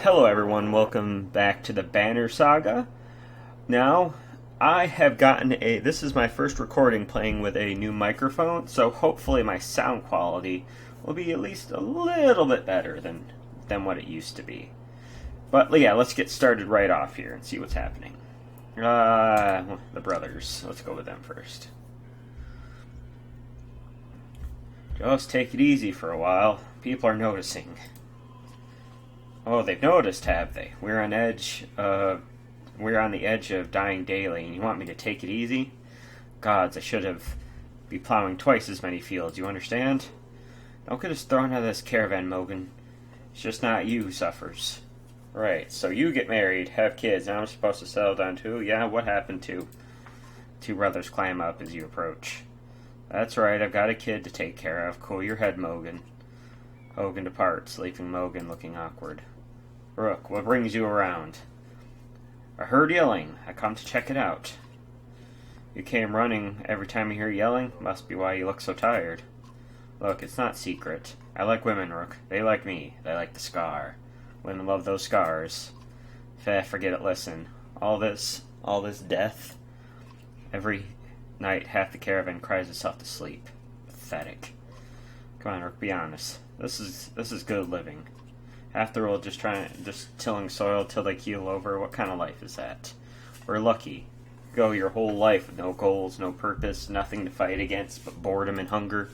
Hello everyone, welcome back to the Banner Saga. Now, I have gotten this is my first recording playing with a new microphone, so hopefully my sound quality will be at least a little bit better than what it used to be. But yeah, let's get started right off here and see what's happening. The brothers, let's go with them first. Just take it easy for a while, people are noticing. Oh, they've noticed, have they? We're on the edge of dying daily, and you want me to take it easy? Gods, I should have be plowing twice as many fields, you understand? Don't get us thrown out of this caravan, Mogan. It's just not you who suffers. Right, so you get married, have kids, and I'm supposed to settle down too? Yeah, what happened to? Two brothers climb up as you approach. That's right, I've got a kid to take care of. Cool your head, Mogan. Hogan departs, leaving Mogan looking awkward. Rook, what brings you around? I heard yelling. I come to check it out. You came running every time you hear yelling? Must be why you look so tired. Look, it's not secret. I like women, Rook. They like me. They like the scar. Women love those scars. Forget it, listen. All this death. Every night, half the caravan cries itself to sleep. Pathetic. Come on, Rook, be honest. This is good living. After all, just tilling soil till they keel over. What kind of life is that? We're lucky. Go your whole life with no goals, no purpose, nothing to fight against but boredom and hunger.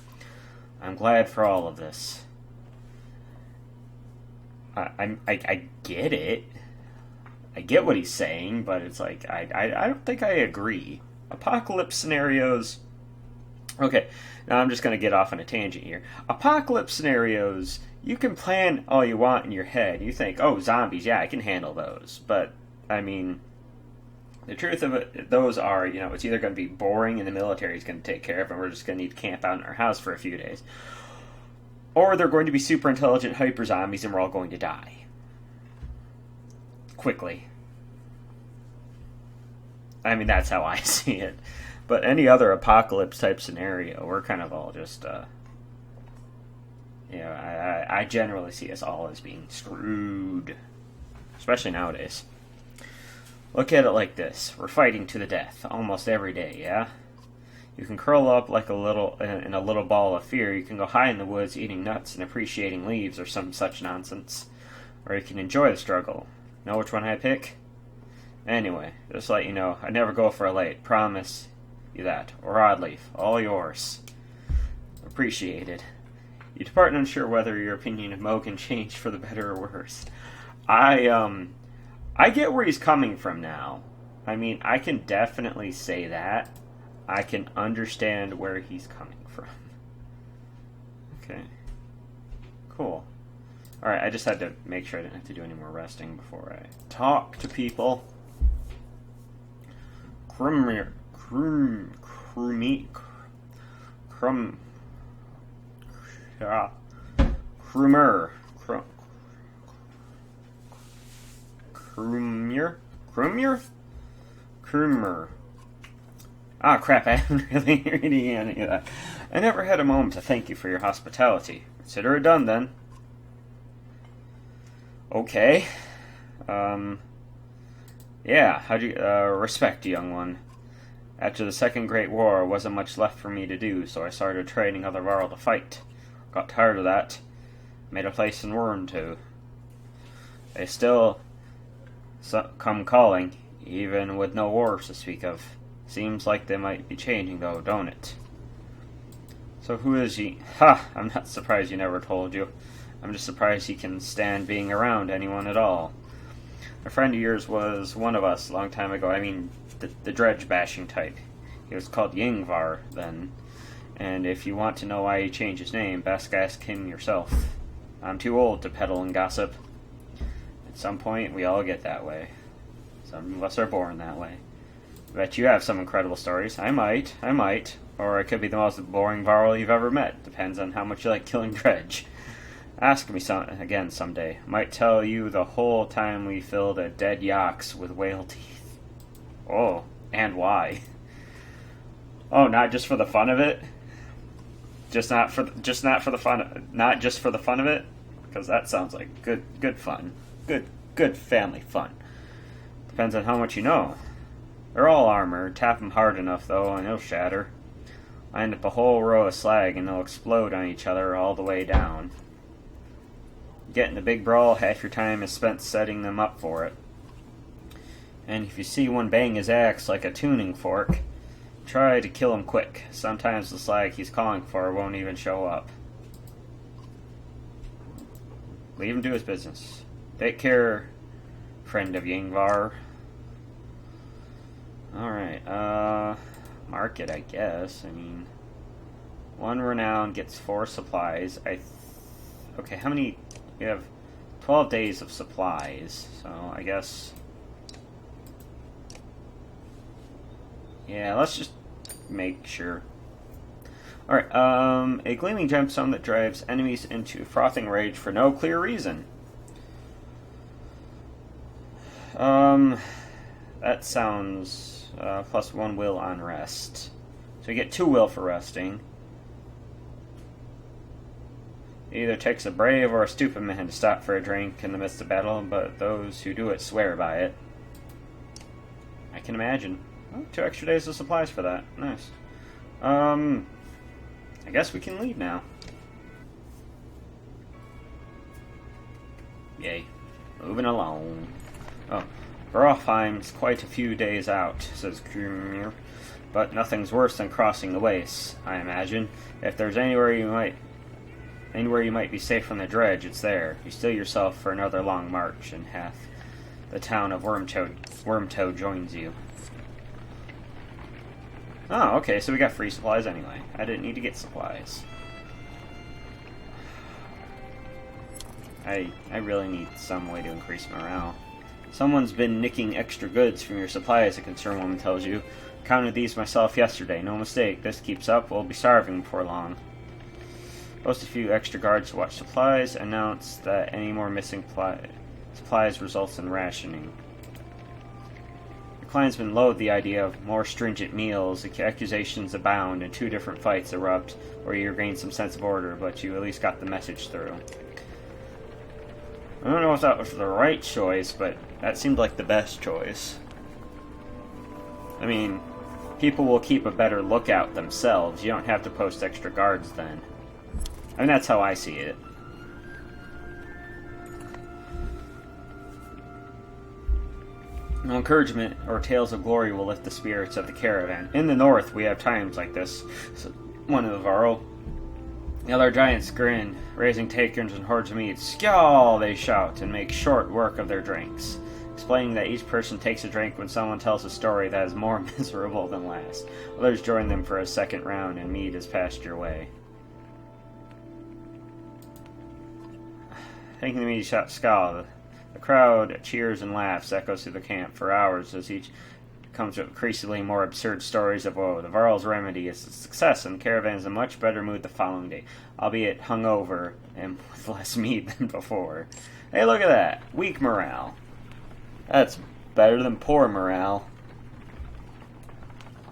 I'm glad for all of this. I get it. I get what he's saying, but it's like I don't think I agree. Apocalypse scenarios. Okay, now I'm just going to get off on a tangent here. Apocalypse scenarios, you can plan all you want in your head. You think, oh, zombies, yeah, I can handle those. But, I mean, the truth of it, those are, it's either going to be boring and the military is going to take care of it, and we're just going to need to camp out in our house for a few days. Or they're going to be super intelligent hyper zombies and we're all going to die. Quickly. I mean, that's how I see it. But any other apocalypse type scenario, we're kind of all just, I generally see us all as being screwed. Especially nowadays. Look at it like this. We're fighting to the death almost every day, yeah? You can curl up like in a little ball of fear. You can go high in the woods eating nuts and appreciating leaves or some such nonsense. Or you can enjoy the struggle. Know which one I pick? Anyway, just to let you know, I never go for a late. Promise you that. Or odd leaf. All yours. Appreciated. You depart unsure whether your opinion of Mogan changed for the better or worse. I get where he's coming from now. I mean, I can definitely say that. I can understand where he's coming from. Okay. Cool. Alright, I just had to make sure I didn't have to do any more resting before I talk to people. Krummer. Ah, crap, I haven't really reading any of that. I never had a moment to thank you for your hospitality. Consider it done, then. Okay. Yeah, how'd you, respect, young one. After the Second Great War, wasn't much left for me to do, so I started training other Varl to fight. Got tired of that. Made a place in Wurm, too. They still come calling, even with no wars to speak of. Seems like they might be changing, though, don't it? So who is he? Ha! I'm not surprised you never told you. I'm just surprised he can stand being around anyone at all. A friend of yours was one of us a long time ago. I mean, the Dredge bashing type. He was called Yingvar then. And if you want to know why he changed his name, best ask him yourself. I'm too old to peddle and gossip. At some point, we all get that way. Some of us are born that way. Bet you have some incredible stories. I might. Or I could be the most boring Varl you've ever met. Depends on how much you like killing Dredge. Ask me again someday. Might tell you the whole time we filled a dead yaks with whale teeth. Oh, and why? Oh, not just for the fun of it? Not just for the fun of it? Because that sounds like good fun. Good good family fun. Depends on how much you know. They're all armor. Tap them hard enough, though, and they'll shatter. Line up a whole row of slag, and they'll explode on each other all the way down. Get in a big brawl, half your time is spent setting them up for it. And if you see one bang his axe like a tuning fork, try to kill him quick. Sometimes the slag he's calling for won't even show up. Leave him to his business. Take care, friend of Yingvar. Alright, market, I guess. I mean, 1 renown gets 4 supplies. Okay, how many? We have 12 days of supplies, so I guess. Yeah, let's just make sure. Alright, a gleaming gemstone that drives enemies into frothing rage for no clear reason. That sounds plus 1 will on rest. So you get 2 will for resting. It either takes a brave or a stupid man to stop for a drink in the midst of battle, but those who do it swear by it. I can imagine. Oh, 2 extra days of supplies for that. Nice. I guess we can leave now. Yay. Moving along. Oh, Grofheim's quite a few days out, says Krumir. But nothing's worse than crossing the wastes, I imagine. If there's anywhere you might be safe from the dredge, it's there. You steel yourself for another long march, and half the town of Wormtoe joins you. Oh, okay, so we got free supplies anyway. I didn't need to get supplies. I really need some way to increase morale. Someone's been nicking extra goods from your supplies, a concerned woman tells you. Counted these myself yesterday. No mistake. This keeps up, we'll be starving before long. Post a few extra guards to watch supplies. Announce that any more missing supplies results in rationing. Clansmen loathe the idea of more stringent meals. Accusations abound, and 2 different fights erupt where you regain some sense of order, but you at least got the message through. I don't know if that was the right choice, but that seemed like the best choice. I mean, people will keep a better lookout themselves. You don't have to post extra guards then. I mean, that's how I see it. No encouragement or tales of glory will lift the spirits of the caravan. In the north, we have times like this. So, one of the Varro. The other giants grin, raising takers and hordes of meat. Skjall, they shout, and make short work of their drinks, explaining that each person takes a drink when someone tells a story that is more miserable than last. Others join them for a second round, and mead is passed your way. Taking the mead, shout Skjall. The crowd cheers and laughs, echoes through the camp for hours as each comes with increasingly more absurd stories of woe. The Varl's remedy is a success, and the caravan is in a much better mood the following day, albeit hungover and with less meat than before. Hey, look at that. Weak morale. That's better than poor morale.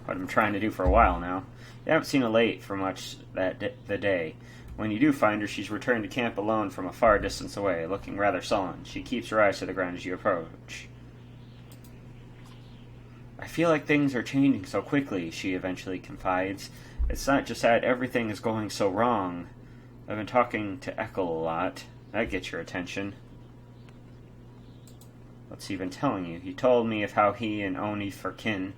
What I'm trying to do for a while now. You haven't seen Elate for much the day. When you do find her, she's returned to camp alone from a far distance away, looking rather sullen. She keeps her eyes to the ground as you approach. I feel like things are changing so quickly, she eventually confides. It's not just that everything is going so wrong. I've been talking to Ekkel a lot. That gets your attention. What's he been telling you? He told me of how he and Onif are kin.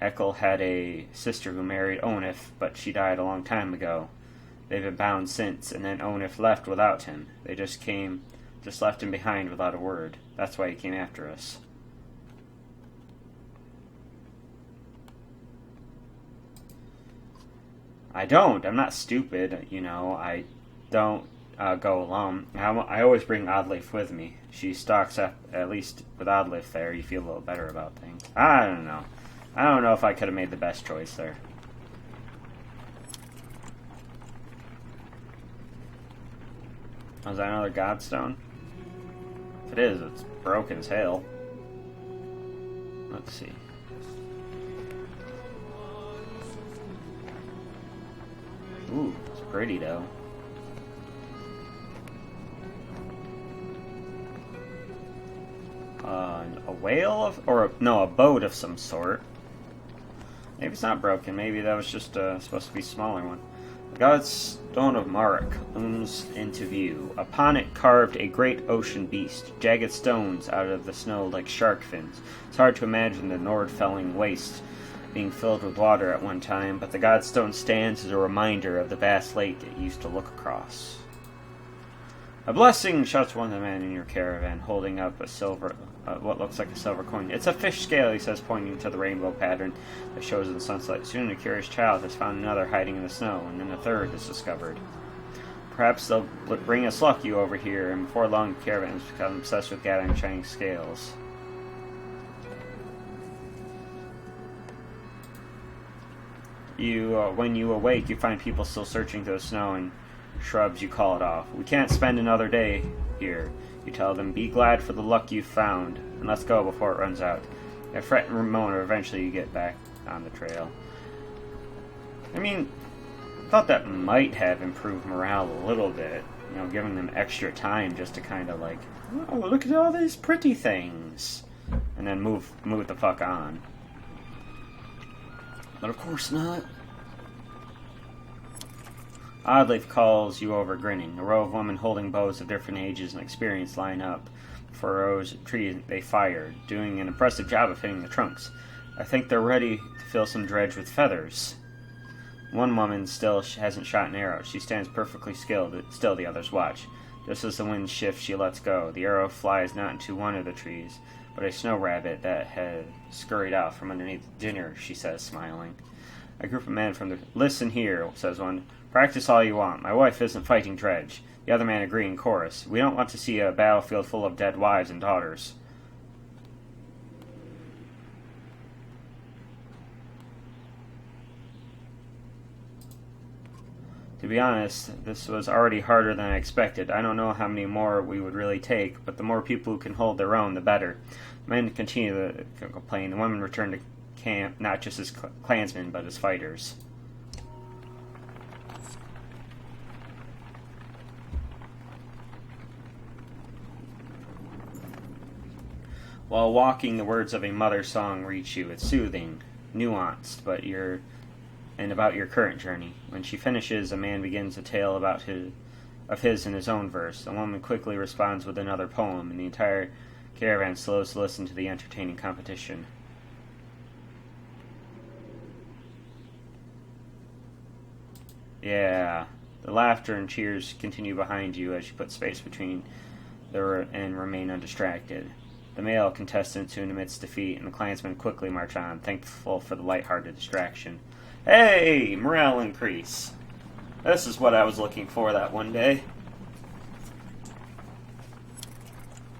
Ekkel had a sister who married Onif, but she died a long time ago. They've been bound since, and then Onif left without him. They just left him behind without a word. That's why he came after us. I'm not stupid, you know. I don't go alone. I always bring Oddleif with me. She stalks up, at least with Oddleif there, you feel a little better about things. I don't know. I don't know if I could have made the best choice there. Oh, is that another Godstone? If it is, it's broken as hell. Let's see. Ooh, it's pretty though. A whale of, or no, a boat of some sort. Maybe it's not broken. Maybe that was just supposed to be a smaller one. The god's stone of Marek looms into view. Upon it carved a great ocean beast, jagged stones out of the snow like shark fins. It's hard to imagine the Nordfelling waste being filled with water at one time, but the god's stone stands as a reminder of the vast lake it used to look across. A blessing, shouts one of the men in your caravan, holding up a silver, what looks like a silver coin. It's a fish scale, he says, pointing to the rainbow pattern that shows in the sunlight. Soon a curious child has found another hiding in the snow, and then a third is discovered. Perhaps they'll bring us luck, you over here, and before long the caravan has become obsessed with gathering shining scales. When you awake, you find people still searching through the snow and shrubs. You call it off. We can't spend another day here. You tell them, be glad for the luck you found, and let's go before it runs out. At fret and Ramona, eventually you get back on the trail. I mean, I thought that might have improved morale a little bit. You know, giving them extra time just to kind of like, oh, look at all these pretty things. And then move the fuck on. But of course not. Oddleif calls you over, grinning. A row of women holding bows of different ages and experience line up for rows of trees they fire, doing an impressive job of hitting the trunks. I think they're ready to fill some dredge with feathers. One woman still hasn't shot an arrow. She stands perfectly still, the others watch. Just as the wind shifts, she lets go. The arrow flies not into one of the trees, but a snow rabbit that had scurried out from underneath dinner, she says, smiling. A group of men from the... Listen here, says one. Practice all you want. My wife isn't fighting Dredge. The other man agreed in chorus. We don't want to see a battlefield full of dead wives and daughters. To be honest, this was already harder than I expected. I don't know how many more we would really take, but the more people who can hold their own, the better. The men continue to complain. The women return to camp, not just as clansmen, but as fighters. While walking, the words of a mother's song reach you. It's soothing, nuanced, about your current journey. When she finishes, a man begins a tale about his in his own verse. The woman quickly responds with another poem, and the entire caravan slows to listen to the entertaining competition. Yeah. The laughter and cheers continue behind you as you put space between and remain undistracted. The male contestants soon admits defeat, and the clansmen quickly march on, thankful for the lighthearted distraction. Hey! Morale increase. This is what I was looking for that one day.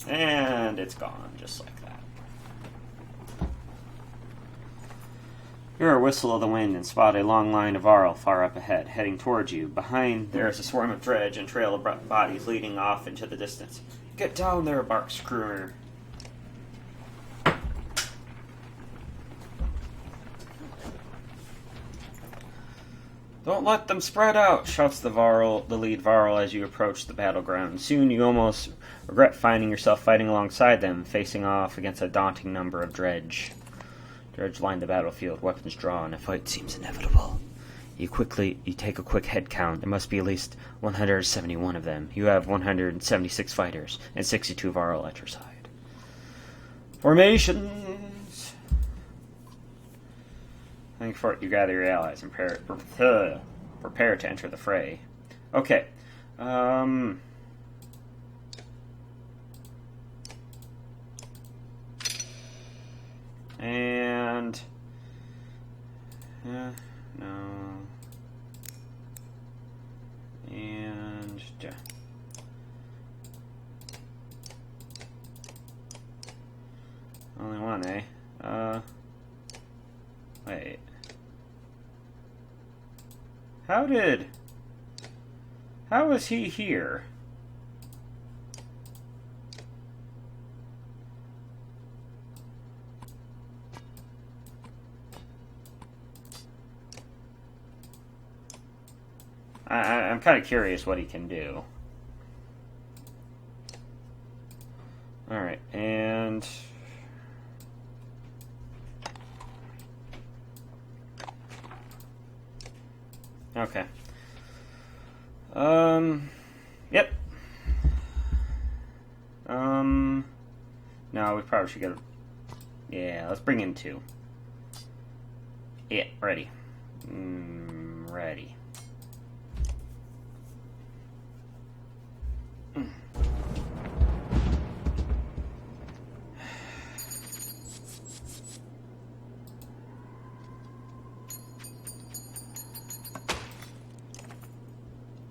And it's gone, just like that. You hear a whistle of the wind and spot a long line of Varl far up ahead, heading towards you. Behind, there is a swarm of dredge and trail of bodies leading off into the distance. Get down there, barks Scrooner. Don't let them spread out, shouts the lead Varl as you approach the battleground. Soon you almost regret finding yourself fighting alongside them, facing off against a daunting number of dredge. Dredge line the battlefield, weapons drawn. A fight seems inevitable. You take a quick head count. There must be at least 171 of them. You have 176 fighters and 62 Varl at your side. Formations! Looking for it, you gather your allies and prepare to enter the fray. Okay. And... no. And... only one, eh? Wait. How is he here? I'm kind of curious what he can do. Alright, and and... Okay. Yep. No, we probably should get a... Yeah, let's bring in 2. Yeah, ready. Ready.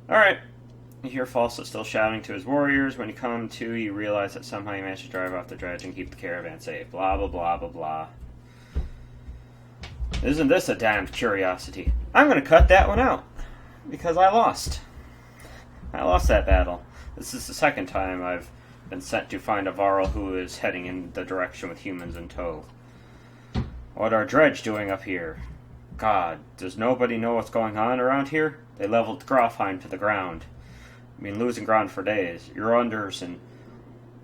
Alright. You hear Falsa still shouting to his warriors. When you come to, you realize that somehow you managed to drive off the dredge and keep the caravan safe. Blah, blah, blah, blah, blah. Isn't this a damned curiosity? I'm going to cut that one out. Because I lost. I lost that battle. This is the second time I've been sent to find a Varl who is heading in the direction with humans in tow. What are Dredge doing up here? God, does nobody know what's going on around here? They leveled Grofheim to the ground. I've been losing ground for days. You're unders and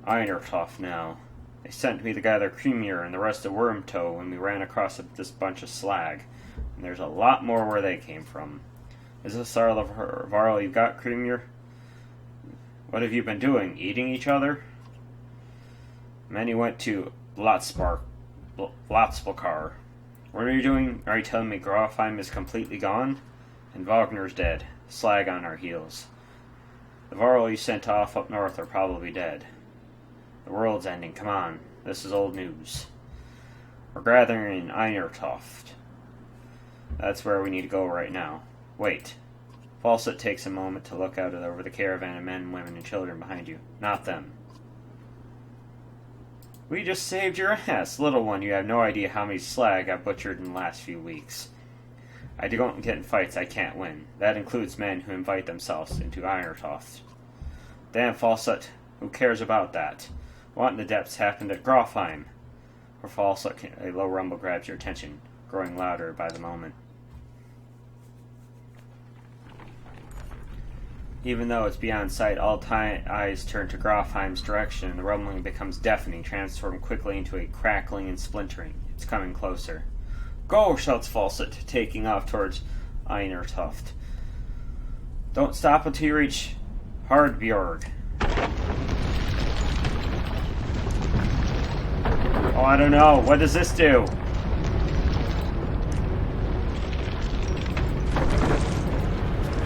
Einertoff now. They sent me to gather Kremir and the rest of Wormtoe when we ran across this bunch of slag. And there's a lot more where they came from. Is this our Varl you got, Kremir? What have you been doing? Eating each other? Many went to Lotsparkar. What are you doing? Are you telling me Grofheim is completely gone? And Wagner's dead. Slag on our heels. The Varl you sent off up north are probably dead. The world's ending. Come on. This is old news. We're gathering in Einertoft. That's where we need to go right now. Wait. Falset takes a moment to look out over the caravan of men, women, and children behind you. Not them. We just saved your ass, little one. You have no idea how many slag I've butchered in the last few weeks. I don't get in fights I can't win. That includes men who invite themselves into Einertoft. Damn, Falset. Who cares about that? What in the depths happened at Grofheim? For Falset, a low rumble grabs your attention, growing louder by the moment. Even though it's beyond sight, all eyes turn to Grofheim's direction, and the rumbling becomes deafening, transformed quickly into a crackling and splintering. It's coming closer. Go! Shouts Falset, taking off towards Einertoft. Don't stop until you reach Hardbjorg. Oh, I don't know. What does this do?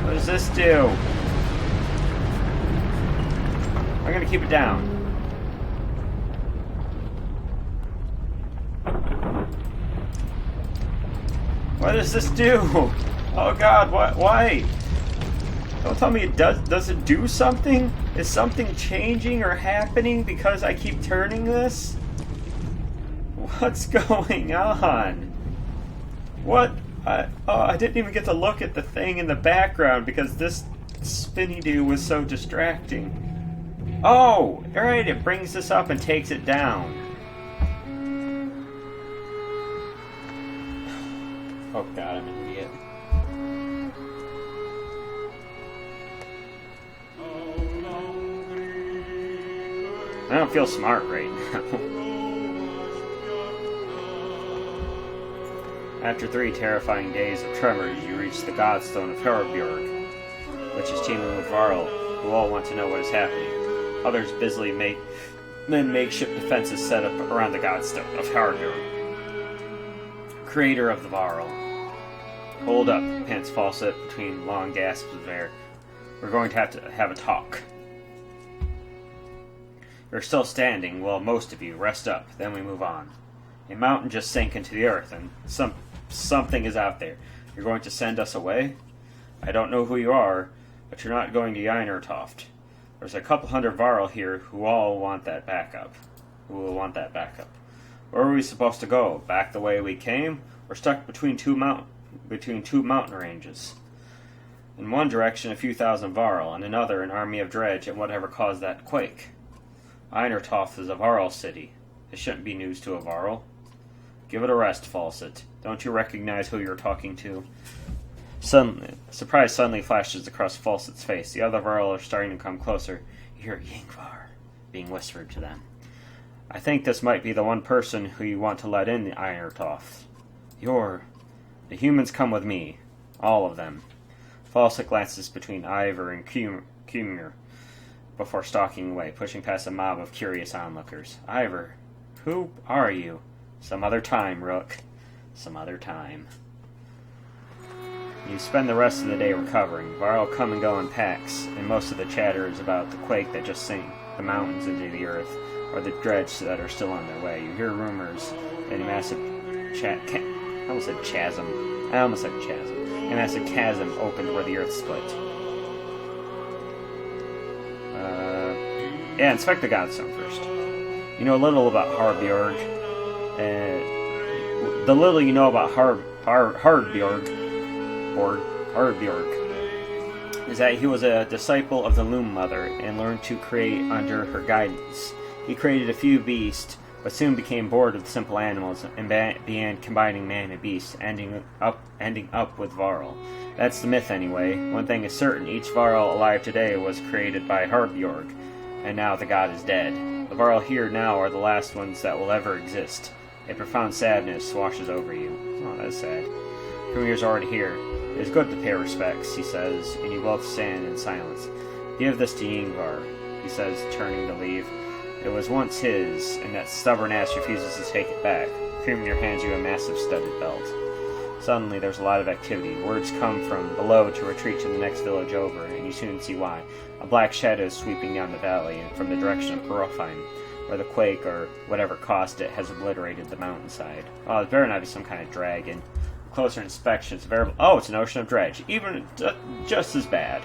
What does this do? I'm gonna keep it down. What does this do? Oh God, what? Why? Don't tell me it does. Does it do something? Is something changing or happening because I keep turning this? What's going on? What? I didn't even get to look at the thing in the background because this spinny do was so distracting. Oh, alright, it brings this up and takes it down. Oh God, I'm an idiot. I don't feel smart right now. After 3 terrifying days of tremors, you reach the Godstone of Harbjorg, which is teeming with Varl, who all want to know what is happening. Others busily make makeshift defenses set up around the Godstone of Harbjorg, creator of the Varl. Hold up, pants Falset between long gasps of air. We're going to have a talk. You're still standing, well, most of you. Rest up, then we move on. A mountain just sank into the earth, and something is out there. You're going to send us away? I don't know who you are, but you're not going to Einertoft. There's a couple hundred Varl here who all want that backup. Who will want that backup. Where are we supposed to go? Back the way we came? We're stuck between two mountain ranges. In one direction, a few thousand Varl, and another, an army of Dredge, and whatever caused that quake. Einertoft is a Varl city. It shouldn't be news to a Varl. Give it a rest, Falset. Don't you recognize who you're talking to? Surprise suddenly flashes across Falset's face. The other Varl are starting to come closer. You hear Yingvar being whispered to them. I think this might be the one person who you want to let in the Irontoft. The humans come with me. All of them. Falsa glances between Ivor and Cumir before stalking away, pushing past a mob of curious onlookers. Ivor, who are you? Some other time, Rook. Some other time. You spend the rest of the day recovering. Varl come and go in packs, and most of the chatter is about the quake that just sank the mountains into the earth, or the dredge that are still on their way. You hear rumors that a massive I almost said chasm. A massive chasm opened where the earth split. Inspect the Godstone first. You know a little about Harbjorg. The little you know about Harbjorg is that he was a disciple of the Loom Mother and learned to create under her guidance. He created a few beasts, but soon became bored of simple animals and began combining man and beast, ending up with Varl. That's the myth anyway. One thing is certain, each Varl alive today was created by Harbjorg, and now the god is dead. The Varl here now are the last ones that will ever exist. A profound sadness washes over you. Oh, that's sad. Kumir's already here. It is good to pay respects, he says, and you both stand in silence. Give this to Yngvar, he says, turning to leave. It was once his, and that stubborn ass refuses to take it back. Kumir hands you a massive studded belt. Suddenly, there's a lot of activity. Words come from below to retreat to the next village over, and you soon see why. A black shadow is sweeping down the valley, and from the direction of Perofheim, where the quake, or whatever caused it, has obliterated the mountainside. Oh, it better not be some kind of dragon. Closer inspection, it's a veritable... Oh, it's an ocean of dredge. Even just as bad.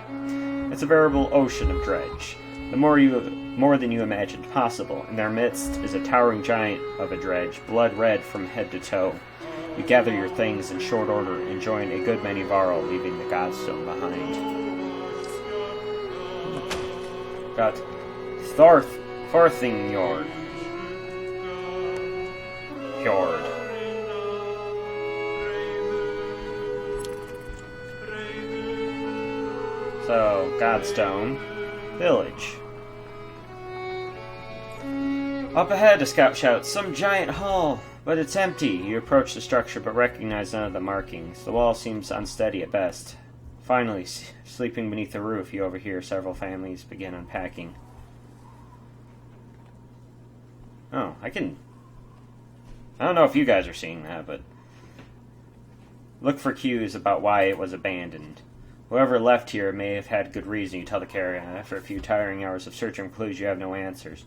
It's a veritable ocean of dredge. More than you imagined possible. In their midst is a towering giant of a dredge, blood red from head to toe. You gather your things in short order and join a good many Varl, leaving the Godstone behind. Got Tharthingjord. Fjord. So, Godstone Village. Up ahead, a scout shouts, some giant hall, but it's empty. You approach the structure but recognize none of the markings. The wall seems unsteady at best. Finally, sleeping beneath the roof, you overhear several families begin unpacking. Oh, I don't know if you guys are seeing that, but look for cues about why it was abandoned. Whoever left here may have had good reason, you tell the caravan. After a few tiring hours of search and clues, you have no answers.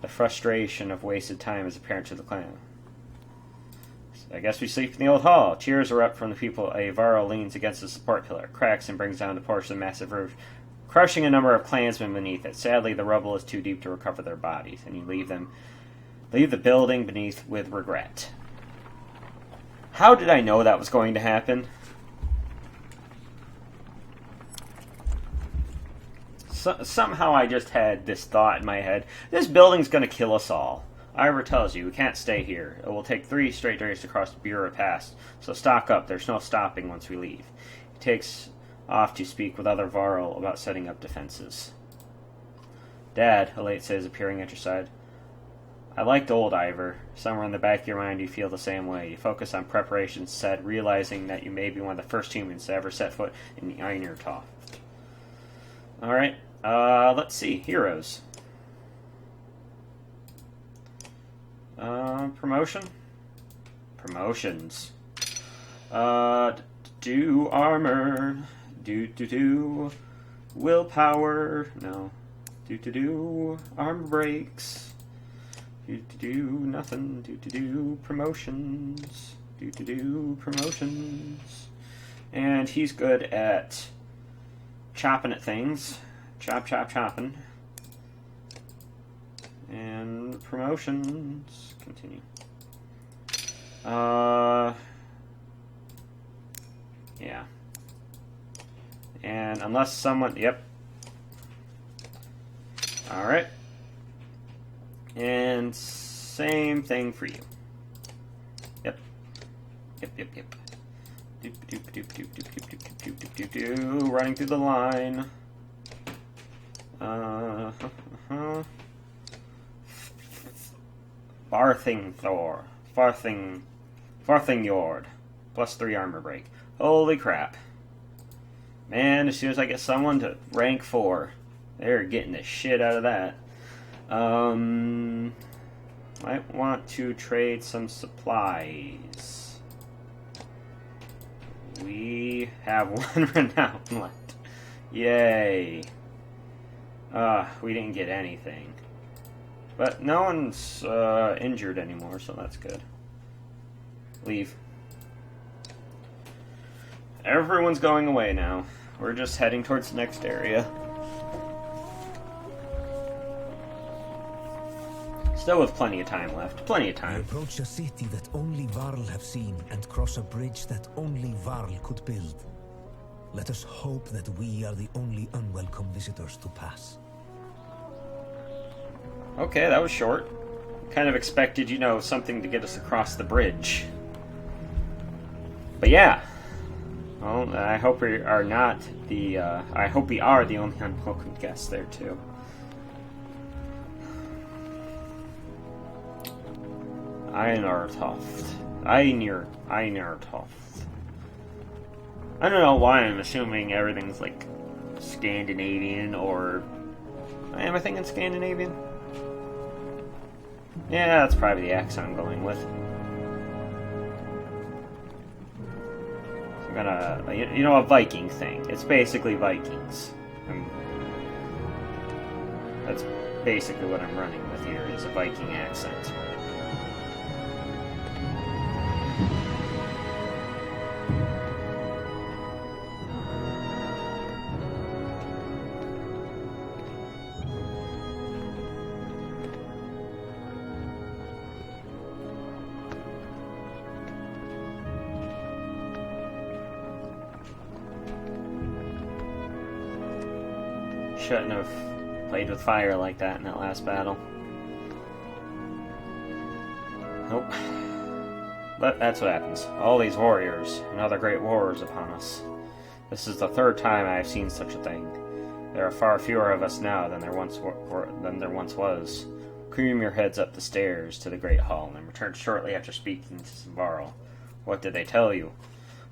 The frustration of wasted time is apparent to the clan. I guess we sleep in the old hall. Cheers erupt from the people. A Varl leans against the support pillar, cracks and brings down a portion of the massive roof, crushing a number of clansmen beneath it. Sadly, the rubble is too deep to recover their bodies, and you leave the building beneath with regret. How did I know that was going to happen? Somehow I just had this thought in my head. This building's going to kill us all. Ivor tells you, we can't stay here. It will take 3 straight days to cross the Bureau Pass, so stock up. There's no stopping once we leave. He takes off to speak with other Varl about setting up defenses. Dad, Elate says, appearing at your side. I liked old Ivor. Somewhere in the back of your mind you feel the same way. You focus on preparations set, realizing that you may be one of the first humans to ever set foot in the Irontoft. Alright, let's see. Heroes. Promotion? Promotions. Do armor. Do. Willpower. No. Do. Armor breaks. Do. Nothing. Do. Promotions. Do. Promotions. And he's good at chopping at things. Chopping. And promotions. Continue. Yeah. And unless someone... Yep. Alright. And same thing for you. Yep. Running through the line. Farthingjord. +3 armor break. Holy crap. Man, as soon as I get someone to rank 4, they're getting the shit out of that. Might want to trade some supplies. We have 1 renown left. Yay. We didn't get anything. But no one's injured anymore, so that's good. Leave. Everyone's going away now. We're just heading towards the next area. Still with plenty of time left. Plenty of time. We approach a city that only Varl have seen and cross a bridge that only Varl could build. Let us hope that we are the only unwelcome visitors to pass. Okay, that was short. Kind of expected, something to get us across the bridge. But yeah. Well, I hope we are not the, I hope we are the only unwelcome guests there, too. Einartoft. I don't know why I'm assuming everything's, like, Scandinavian, or... Am I thinking Scandinavian? Yeah, that's probably the accent I'm going with. I'm gonna... a Viking thing. It's basically Vikings. That's basically what I'm running with here, is a Viking accent. Shouldn't have played with fire like that in that last battle. Nope. But that's what happens. All these warriors, another great war is upon us. This is the 3rd time I have seen such a thing. There are far fewer of us now than there once was. Cream your heads up the stairs to the Great Hall, and return shortly after speaking to Samvarl. What did they tell you?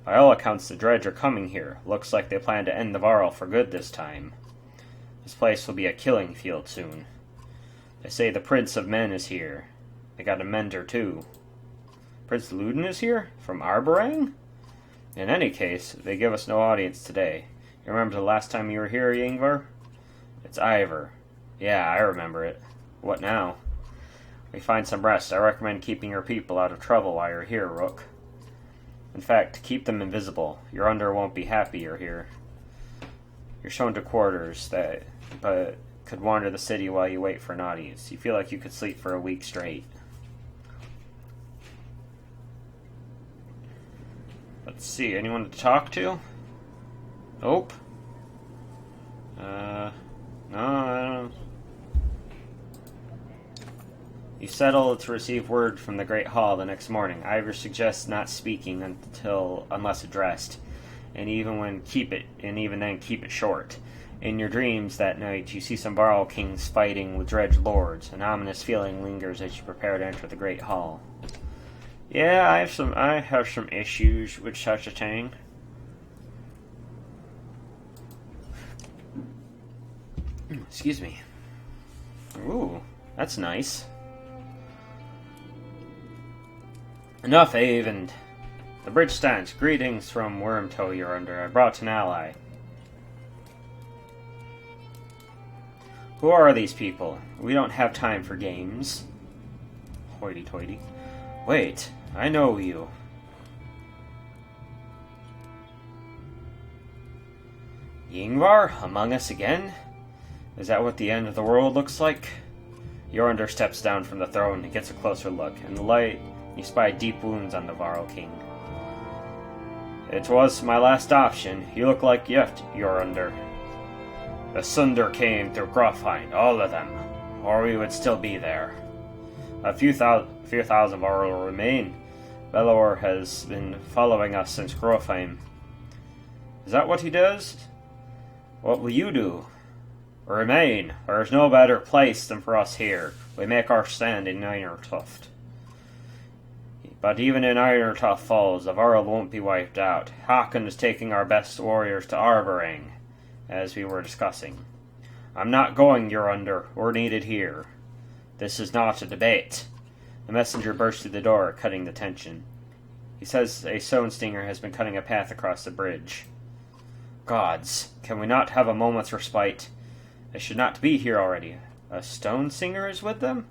By all accounts, the Dredge are coming here. Looks like they plan to end the Varl for good this time. This place will be a killing field soon. They say the Prince of Men is here. They got a mender, too. Prince Luden is here? From Arborang? In any case, they give us no audience today. You remember the last time you were here, Yngvar? It's Ivor. Yeah, I remember it. What now? We find some rest. I recommend keeping your people out of trouble while you're here, Rook. In fact, keep them invisible. Your under won't be happy you're here. You're shown to quarters but could wander the city while you wait for an audience. You feel like you could sleep for a week straight. Let's see, anyone to talk to? Nope. No, I don't. You settle to receive word from the Great Hall the next morning. Ivor suggests not speaking unless addressed, and even then keep it short. In your dreams that night, you see some Varl kings fighting with Dredge lords. An ominous feeling lingers as you prepare to enter the Great Hall. Yeah, I have some issues with such a thing. Excuse me. Ooh, that's nice. Enough, Avend. The bridge stands. Greetings from Wormtoe you're under. I brought an ally. Who are these people? We don't have time for games. Hoity-toity. Wait, I know you. Yngvar, among us again? Is that what the end of the world looks like? Yorander steps down from the throne and gets a closer look. In the light, you spy deep wounds on the Varl king. It was my last option. You look like Yorander. The Sunder came through Grofhind, all of them, or we would still be there. A few thousand Varl remain. Belor has been following us since Grofheim. Is that what he does? What will you do? Remain. There is no better place than for us here. We make our stand in Irontuft. But even in Irontuft Falls, the Varl won't be wiped out. Hakon is taking our best warriors to Arborang, as we were discussing. I'm not going, Yourunder. We're needed here. This is not a debate. The messenger burst through the door, cutting the tension. He says a stone stinger has been cutting a path across the bridge. Gods, can we not have a moment's respite? They should not be here already. A stone singer is with them?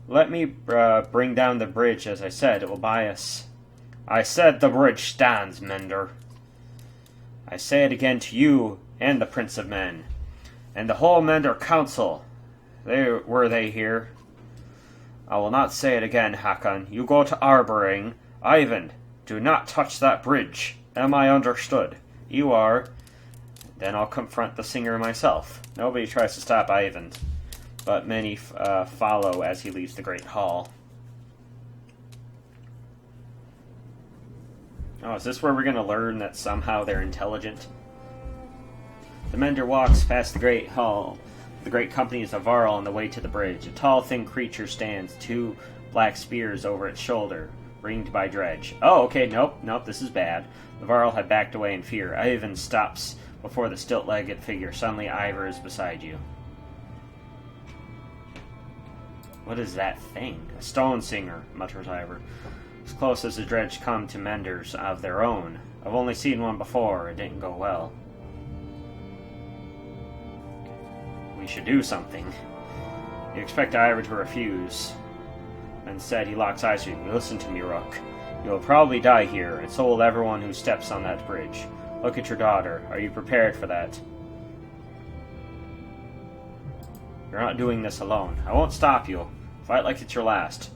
Let me bring down the bridge, as I said. It will buy us. I said the bridge stands, Mender. I say it again to you and the Prince of Men, and the whole Mender Council. Were they here? I will not say it again, Hakon. You go to Arborang. Ivan, do not touch that bridge. Am I understood? You are. Then I'll confront the singer myself. Nobody tries to stop Ivan, but many follow as he leaves the Great Hall. Oh, is this where we're going to learn that somehow they're intelligent? The Mender walks past the Great Hall. The great companies of Varl on the way to the bridge. A tall, thin creature stands, 2 black spears over its shoulder, ringed by Dredge. Oh, okay, nope, this is bad. The Varl had backed away in fear. Ivan stops before the stilt-legged figure. Suddenly, Ivor is beside you. What is that thing? A stone singer, mutters Ivor. As close as the Dredge come to Menders of their own. I've only seen one before. It didn't go well. We should do something. You expect Ivor to refuse. Instead, he locks eyes with you. Listen to me, Rook. You will probably die here, and so will everyone who steps on that bridge. Look at your daughter. Are you prepared for that? You're not doing this alone. I won't stop you. Fight like it's your last.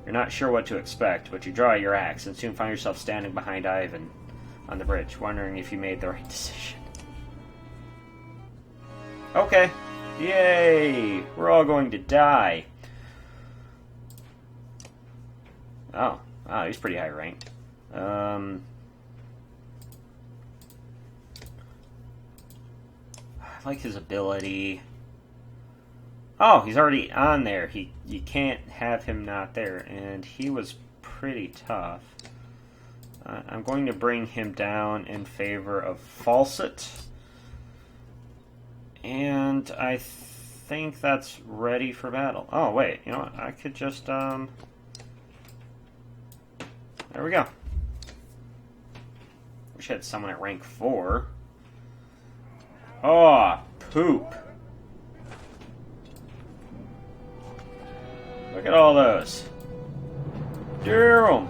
You're not sure what to expect, but you draw your axe and soon find yourself standing behind Ivan on the bridge, wondering if you made the right decision. Okay. Yay! We're all going to die. Oh, wow, he's pretty high ranked. I like his ability. Oh, he's already on there. You can't have him not there, and he was pretty tough. I'm going to bring him down in favor of Fawcett. And I think that's ready for battle. Oh, wait. You know what? I could just, There we go. Wish I had someone at rank 4. Oh, poop. Look at all those. Damn.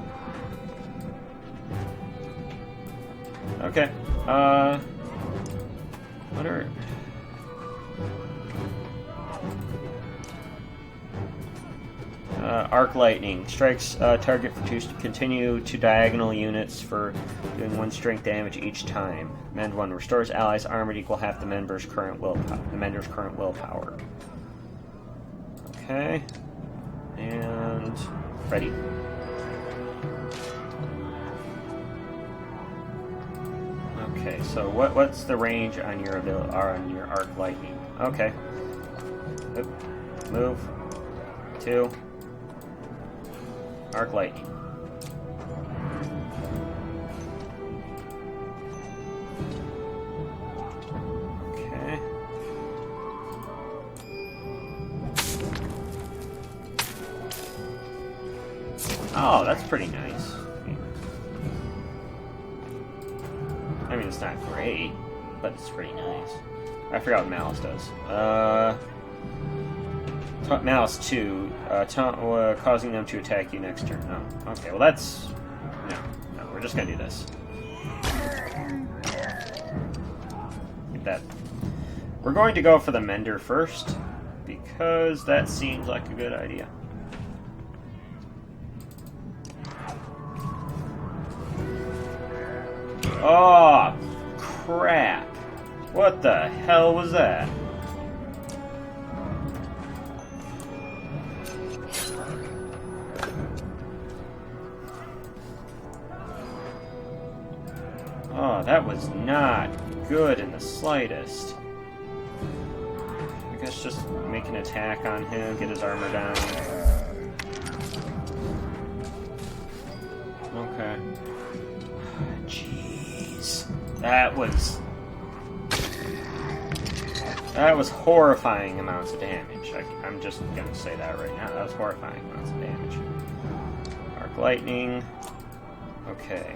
Okay. What are... Arc Lightning. Strikes target for 2 continue to diagonal units for doing 1 strength damage each time. Mend 1. Restores allies armored equal half the Mender's current willpower. Okay. And ready. Okay, so what's the range on your ability on your Arc Lightning? Okay. Oop. Move. 2. Arc Lightning. Okay. Oh, that's pretty nice. I mean, it's not great, but it's pretty nice. I forgot what Malice does. Malice 2, causing them to attack you next turn. Oh, okay, well that's... No, we're just gonna do this. Get that. We're going to go for the Mender first, because that seems like a good idea. Oh, crap. What the hell was that? Oh, that was not good in the slightest. let's just make an attack on him, get his armor down. Okay. Jeez. That was horrifying amounts of damage. I'm just gonna say that right now. That was horrifying amounts of damage. Arc lightning. Okay.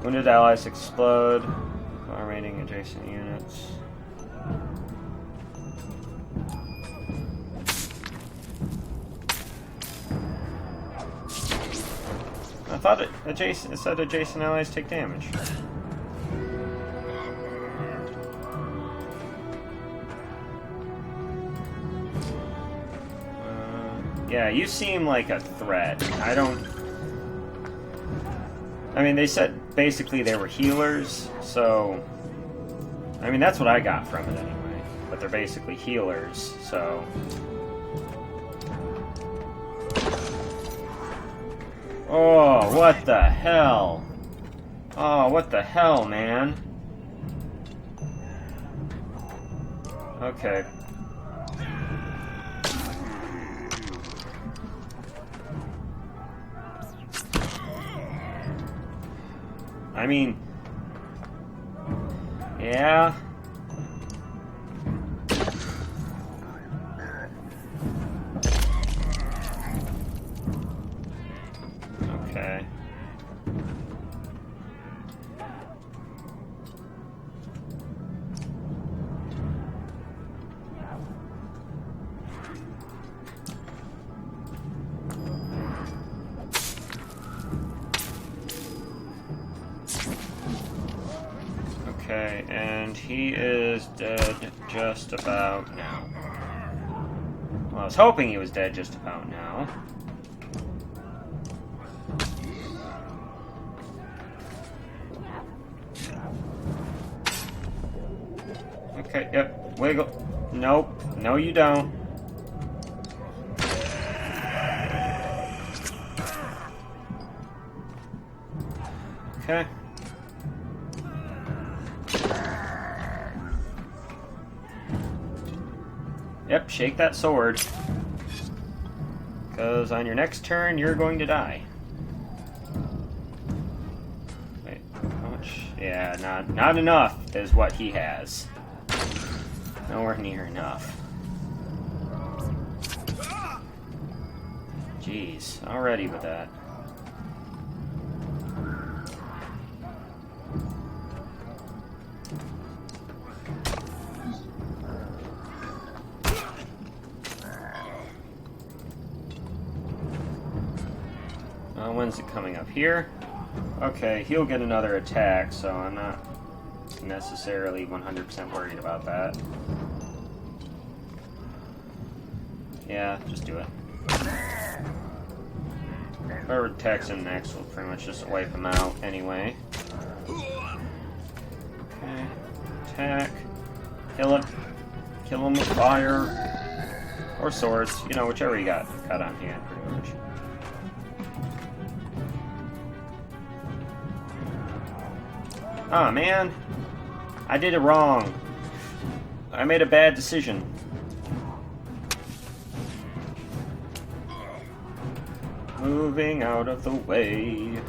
Wounded allies explode. While remaining adjacent units. I thought it said adjacent allies take damage. Yeah, you seem like a threat. I mean, they said basically they were healers, so... I mean, that's what I got from it anyway. But they're basically healers, so... Oh, what the hell? Oh, what the hell, man? Okay. I mean... Yeah... Okay. Okay, and he is dead just about now. Well, I was hoping he was dead just about now. Okay, yep, wiggle. Nope, no you don't. Okay. Yep, shake that sword. Because on your next turn, you're going to die. Wait, how much? Yeah, not enough is what he has. Nowhere near enough. Jeez, already with that. When's it coming up here? Okay, he'll get another attack, so I'm not necessarily 100% worried about that. Yeah, just do it. Whoever attacks him next will pretty much just wipe him out anyway. Okay, attack. Kill him. Kill him with fire. Or swords, you know, whichever you got on hand, pretty much. Ah, man. I did it wrong. I made a bad decision. Moving out of the way.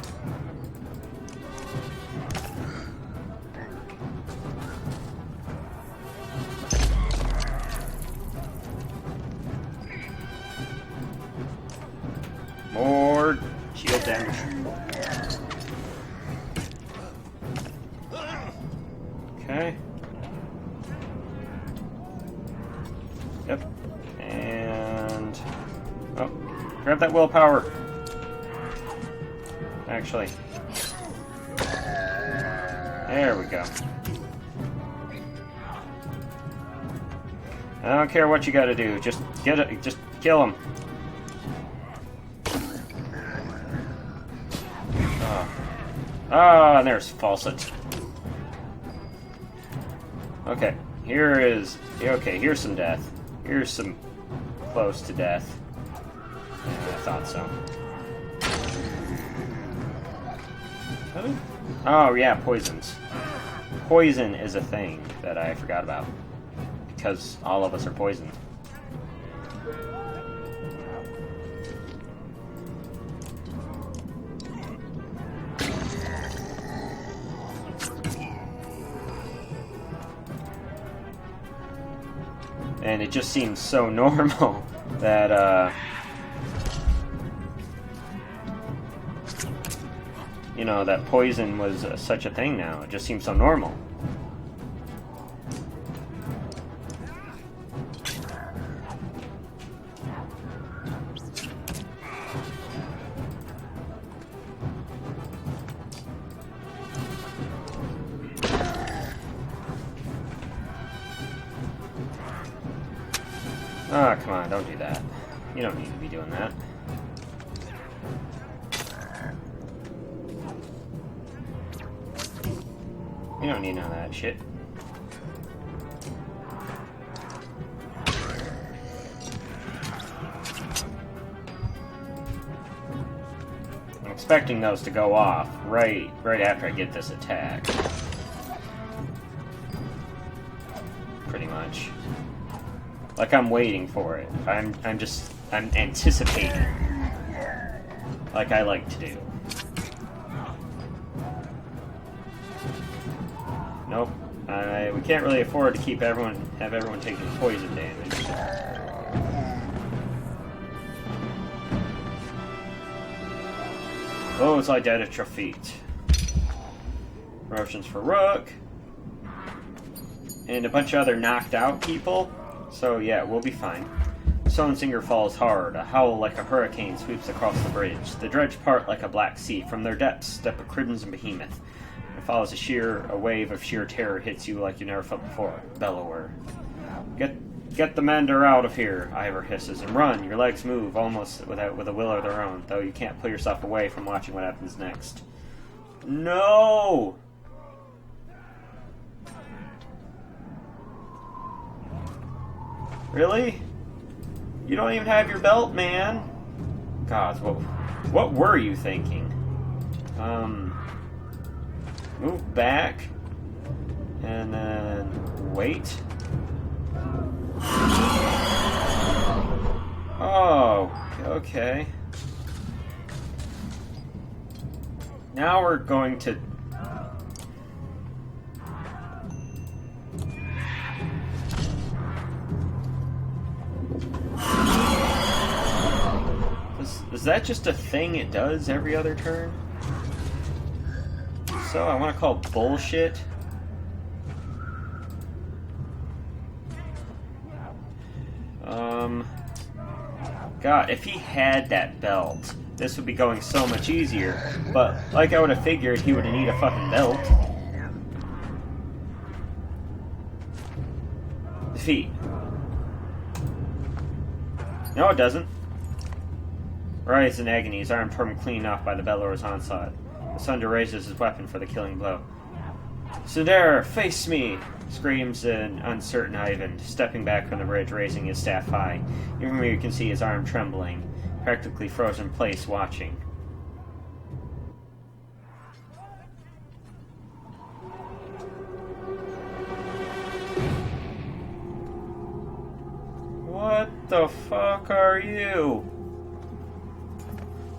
More shield damage. Okay. Yep. And... oh, grab that willpower. Actually. There we go. I don't care what you gotta do. Just get it. Just kill him. Ah, and there's Fawcett. Okay, here's some death. Here's some close to death. Yeah, I thought so. Oh yeah, poisons. Poison is a thing that I forgot about. because all of us are poisoned. And it just seems so normal that, you know, that poison was such a thing now. It just seems so normal. Ah, come on, don't do that. You don't need to be doing that. You don't need none of that shit. I'm expecting those to go off right after I get this attack. Pretty much. Like I'm waiting for it. I'm anticipating. Like I like to do. Nope. We can't really afford to have everyone taking poison damage. Those lie dead at your feet. Promotions for Rook. And a bunch of other knocked out people. So yeah, we'll be fine. Sonesinger falls hard. A howl like a hurricane sweeps across the bridge. The dredge part like a black sea. From their depths step a crimson behemoth. It follows a wave of sheer terror hits you like you never felt before. Bellower. Get the mender out of here, Ivor hisses, and run. Your legs move almost with a will of their own, though you can't pull yourself away from watching what happens next. No! Really? You don't even have your belt, man. God, what were you thinking? Move back. And then wait. Oh, okay. Now we're going to... Is that just a thing it does every other turn? So, I want to call bullshit. God, if he had that belt, this would be going so much easier. But, like I would have figured, he would need a fucking belt. Defeat. No, it doesn't. Writhes in agony, his arm torn clean off by the bellower's onslaught. The Sunder raises his weapon for the killing blow. Sundar, face me! Screams an uncertain Ivan, stepping back from the bridge, raising his staff high. Even where you can see his arm trembling, practically frozen in place, watching. What the fuck are you?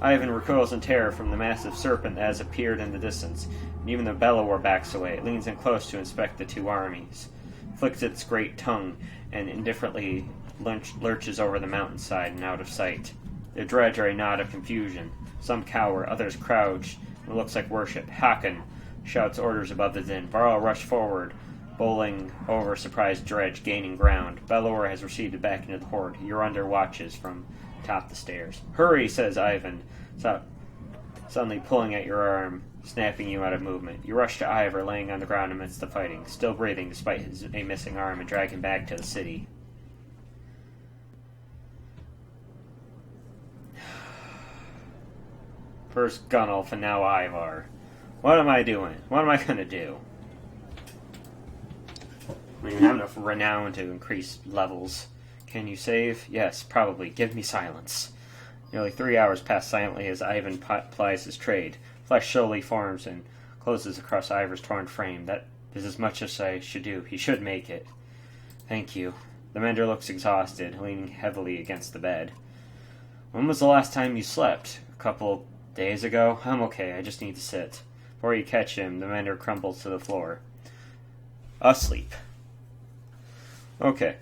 Ivan recoils in terror from the massive serpent that has appeared in the distance, and even the bellower backs away. It leans in close to inspect the two armies, flicks its great tongue, and indifferently lurches over the mountainside and out of sight. The dredge are a knot of confusion. Some cower, others crouch. It looks like worship. Haken shouts orders above the din. Varl rush forward, bowling over surprised dredge, gaining ground. Bellower has receded back into the horde. You're under watches from top the stairs. Hurry, says Ivan, suddenly pulling at your arm, snapping you out of movement. You rush to Ivor, laying on the ground amidst the fighting, still breathing despite a missing arm, and drag him back to the city. First Gunnulf and now Ivar. What am I doing? What am I gonna do? I mean, I have enough renown to increase levels. Can you save? Yes, probably. Give me silence. Nearly 3 hours pass silently as Ivan plies his trade. Flesh slowly forms and closes across Ivor's torn frame. That is as much as I should do. He should make it. Thank you. The mender looks exhausted, leaning heavily against the bed. When was the last time you slept? A couple days ago? I'm okay, I just need to sit. Before you catch him, the mender crumbles to the floor. Asleep. Okay.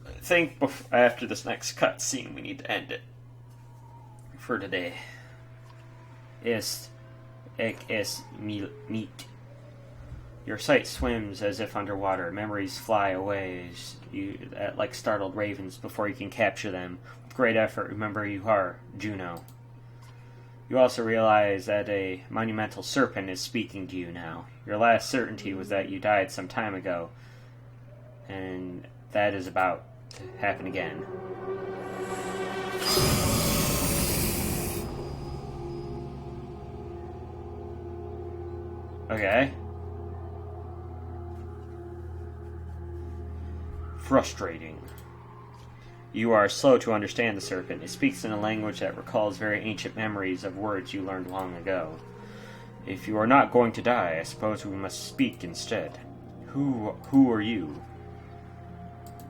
I think after this next cutscene, we need to end it. For today. Meet. Your sight swims as if underwater. Memories fly away like startled ravens before you can capture them. With great effort, remember you are Juno. You also realize that a monumental serpent is speaking to you now. Your last certainty was that you died some time ago, and that is about to happen again. Okay. Frustrating. You are slow to understand the serpent. It speaks in a language that recalls very ancient memories of words you learned long ago. If you are not going to die, I suppose we must speak instead. Who are you?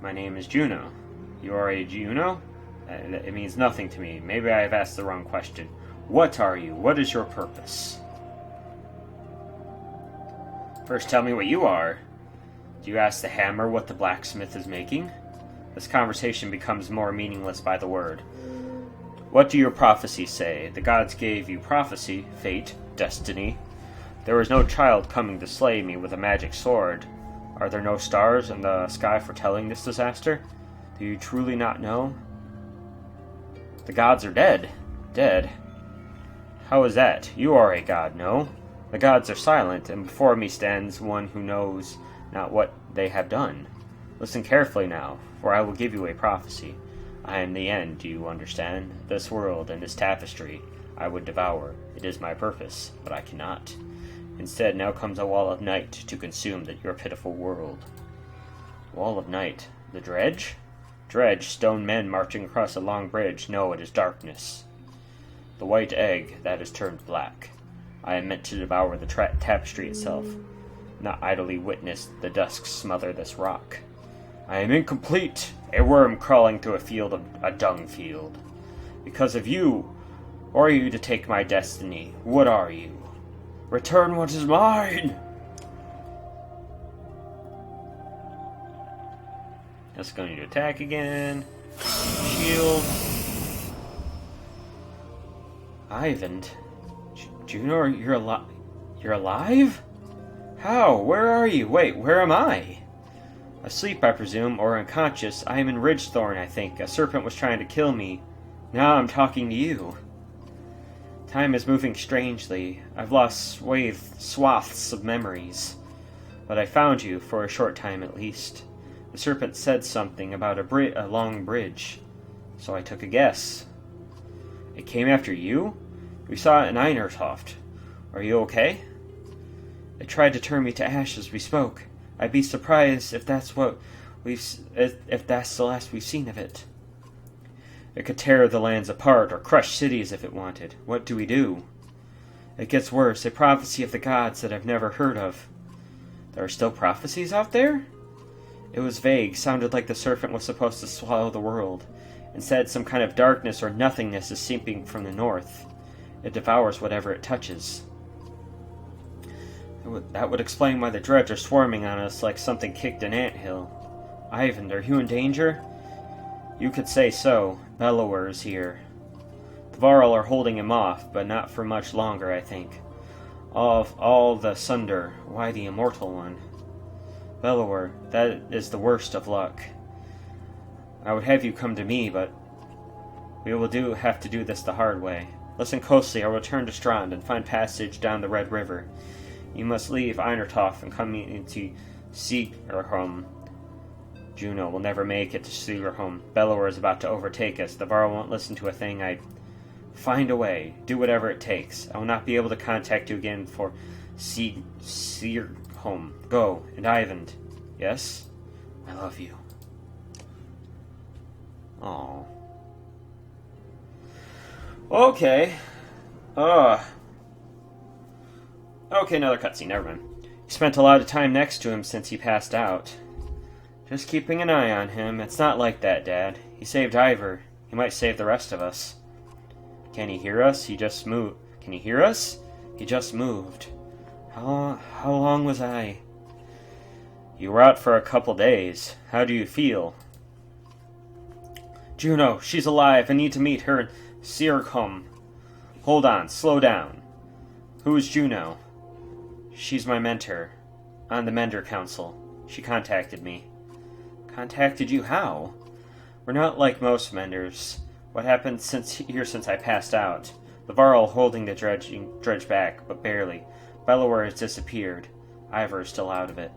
My name is Juno. You are a Juno? It means nothing to me. Maybe I have asked the wrong question. What are you? What is your purpose? First tell me what you are. Do you ask the hammer what the blacksmith is making? This conversation becomes more meaningless by the word. What do your prophecies say? The gods gave you prophecy, fate, destiny. There is no child coming to slay me with a magic sword. Are there no stars in the sky foretelling this disaster? Do you truly not know? The gods are dead. Dead? How is that? You are a god, no? The gods are silent, and before me stands one who knows not what they have done. Listen carefully now, for I will give you a prophecy. I am the end, do you understand? This world and this tapestry I would devour. It is my purpose, but I cannot. Instead, now comes a wall of night to consume your pitiful world. Wall of night. The Dredge? Dredge, stone men marching across a long bridge. No, it is darkness. The white egg that is turned black. I am meant to devour the tapestry itself, not idly witness the dusk smother this rock. I am incomplete, a worm crawling through a dung field. Because of you, or are you to take my destiny? What are you? Return what is mine! That's going to attack again. Shield. Ivan. Juno, you're alive? How? Where are you? Wait, where am I? Asleep, I presume, or unconscious. I am in Ridgethorn, I think. A serpent was trying to kill me. Now I'm talking to you. Time is moving strangely. I've lost swaths of memories. But I found you, for a short time at least. The serpent said something about a long bridge. So I took a guess. It came after you? We saw it in Einertoft. Are you okay? It tried to turn me to ash as we spoke. I'd be surprised if that's if that's the last we've seen of it. It could tear the lands apart or crush cities if it wanted. What do we do? It gets worse. A prophecy of the gods that I've never heard of. There are still prophecies out there? It was vague. Sounded like the serpent was supposed to swallow the world. Instead, some kind of darkness or nothingness is seeping from the north. It devours whatever it touches. That would explain why the Dredge are swarming on us like something kicked an anthill. Ivan, are you in danger? You could say so. Bellower is here. The Varl are holding him off, but not for much longer, I think. All the Sunder, why the immortal one? Bellower, that is the worst of luck. I would have you come to me, but we will have to do this the hard way. Listen closely, I will return to Strand and find passage down the Red River. You must leave Einertoft and come into Seagerholm. Juno will never make it to Seagerholm. Bellower is about to overtake us. The Varl won't listen to a thing. Find a way. Do whatever it takes. I will not be able to contact you again for Seagerholm. Go. And Ivan. Yes? I love you. Aww. Okay. Okay, another cutscene. Never mind. You spent a lot of time next to him since he passed out. Just keeping an eye on him. It's not like that, Dad. He saved Ivor. He might save the rest of us. Can he hear us? He just moved. Can he hear us? He just moved. How long was I? You were out for a couple days. How do you feel? Juno, she's alive. I need to meet her in Sircom. Hold on, slow down. Who is Juno? She's my mentor. On the Mender Council. She contacted me. Contacted you how? We're not like most Menders. What happened since I passed out? The Varl holding the dredge back, but barely. Bellower has disappeared. Ivor is still out of it.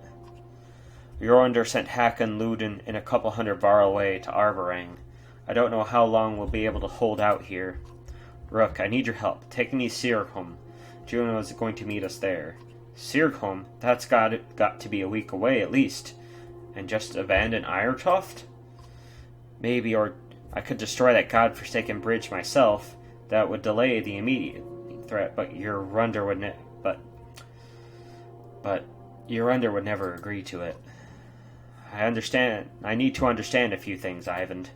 Jormungand sent Hakon, Luden, and a couple hundred Varl away to Arborang. I don't know how long we'll be able to hold out here. Rook, I need your help. Take me to Sircom. Juno is going to meet us there. Sircom? That's got to be a week away at least. And just abandon Irontoft? Maybe, or I could destroy that godforsaken bridge myself. That would delay the immediate threat, but Jormungand would never agree to it. I understand. I need to understand a few things, Ivan.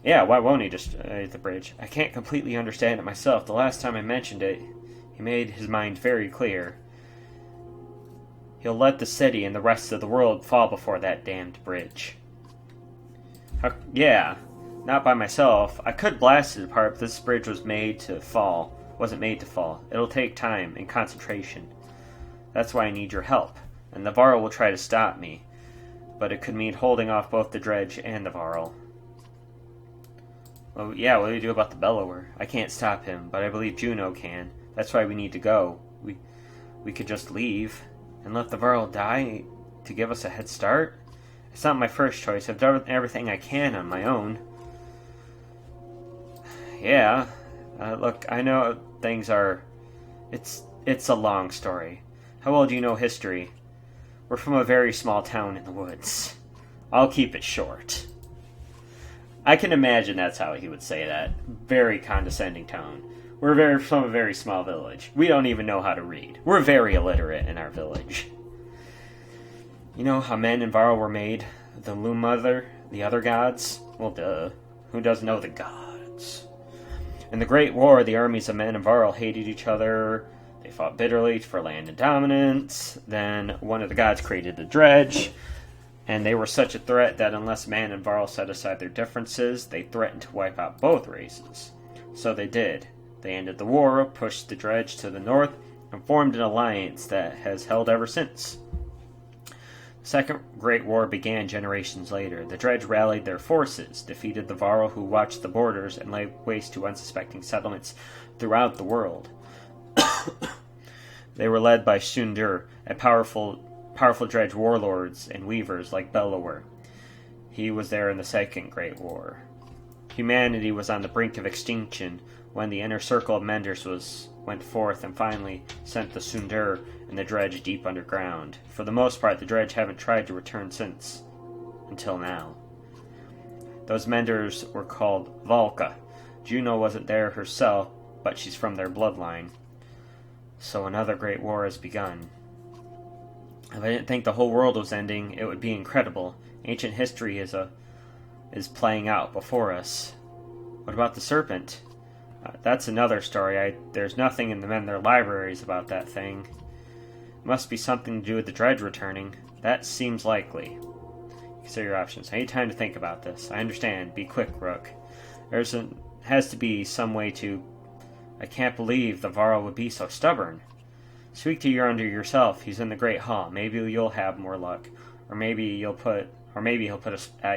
Yeah, why won't he destroy the bridge? I can't completely understand it myself. The last time I mentioned it, he made his mind very clear. He'll let the city and the rest of the world fall before that damned bridge. Yeah, not by myself. I could blast it apart, but this bridge wasn't made to fall. It'll take time and concentration. That's why I need your help. And the Varl will try to stop me. But it could mean holding off both the Dredge and the Varl. Well, yeah, what do we do about the Bellower? I can't stop him, but I believe Juno can. That's why we need to go. We could just leave and let the Varl die to give us a head start. It's not my first choice. I've done everything I can on my own. Yeah. Look, I know things are... It's a long story. How well do you know history? We're from a very small town in the woods. I'll keep it short. I can imagine that's how he would say that. Very condescending tone. We're from a very small village. We don't even know how to read. We're very illiterate in our village. You know how men and Varl were made? The Loom Mother? The other gods? Well, duh. Who doesn't know the gods? In the Great War, the armies of men and Varl hated each other. They fought bitterly for land and dominance. Then one of the gods created the Dredge. And they were such a threat that unless Man and Varl set aside their differences, they threatened to wipe out both races. So they did. They ended the war, pushed the Dredge to the north, and formed an alliance that has held ever since. The Second Great War began generations later. The Dredge rallied their forces, defeated the Varl who watched the borders, and laid waste to unsuspecting settlements throughout the world. They were led by Sundur, a powerful Dredge warlords and weavers like Bellower. He was there in the Second Great War. Humanity was on the brink of extinction when the inner circle of Menders went forth and finally sent the Sundur and the Dredge deep underground. For the most part, the Dredge haven't tried to return since. Until now. Those Menders were called Valka. Juno wasn't there herself, but she's from their bloodline. So another great war has begun. If I didn't think the whole world was ending, it would be incredible. Ancient history is playing out before us. What about the serpent? That's another story. There's nothing in their libraries about that thing. It must be something to do with the Dredge returning. That seems likely. Consider your options. I need time to think about this. I understand. Be quick, Rook. Has to be some way to... I can't believe the Varl would be so stubborn. Speak to Jormungand yourself. He's in the Great Hall. Maybe you'll have more luck. Or maybe he'll put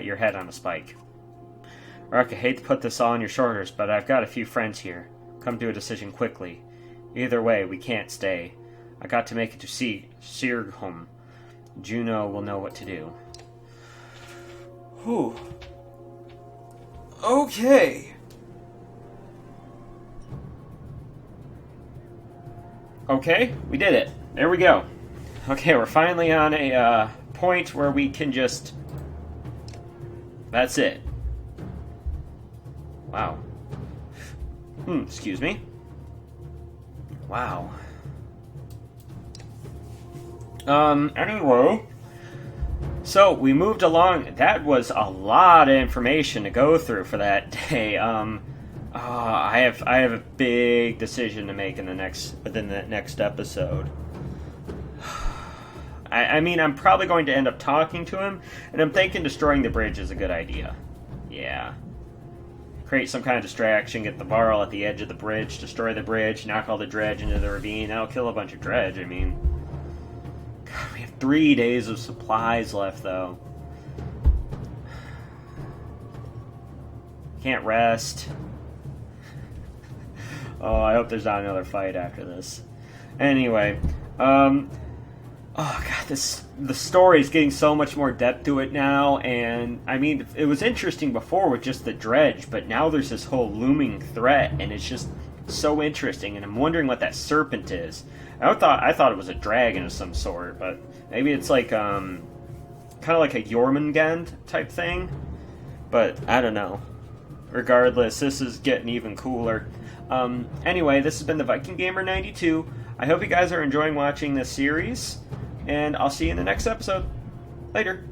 your head on a spike. Rook, I hate to put this all on your shoulders, but I've got a few friends here. Come to a decision quickly. Either way, we can't stay. I got to make it to Sircom. Juno will know what to do. Whew. Okay. Okay, we did it. There we go. Okay, we're finally on a point where we can just... That's it. Wow. Excuse me. Wow. Anyway. So we moved along. That was a lot of information to go through for that day. I have a big decision to make within the next episode. I mean, I'm probably going to end up talking to him, and I'm thinking destroying the bridge is a good idea. Yeah. Create some kind of distraction, get the Varl at the edge of the bridge, destroy the bridge, knock all the dredge into the ravine. That'll kill a bunch of dredge, I mean. God, we have 3 days of supplies left, though. Can't rest. Oh, I hope there's not another fight after this. Anyway, oh god, the story is getting so much more depth to it now, and I mean, it was interesting before with just the dredge, but now there's this whole looming threat, and it's just so interesting, and I'm wondering what that serpent is. I thought it was a dragon of some sort, but maybe it's like kind of like a Jormungand type thing, but I don't know. Regardless, this is getting even cooler. Anyway, this has been the Viking Gamer 92. I hope you guys are enjoying watching this series, and I'll see you in the next episode. Later.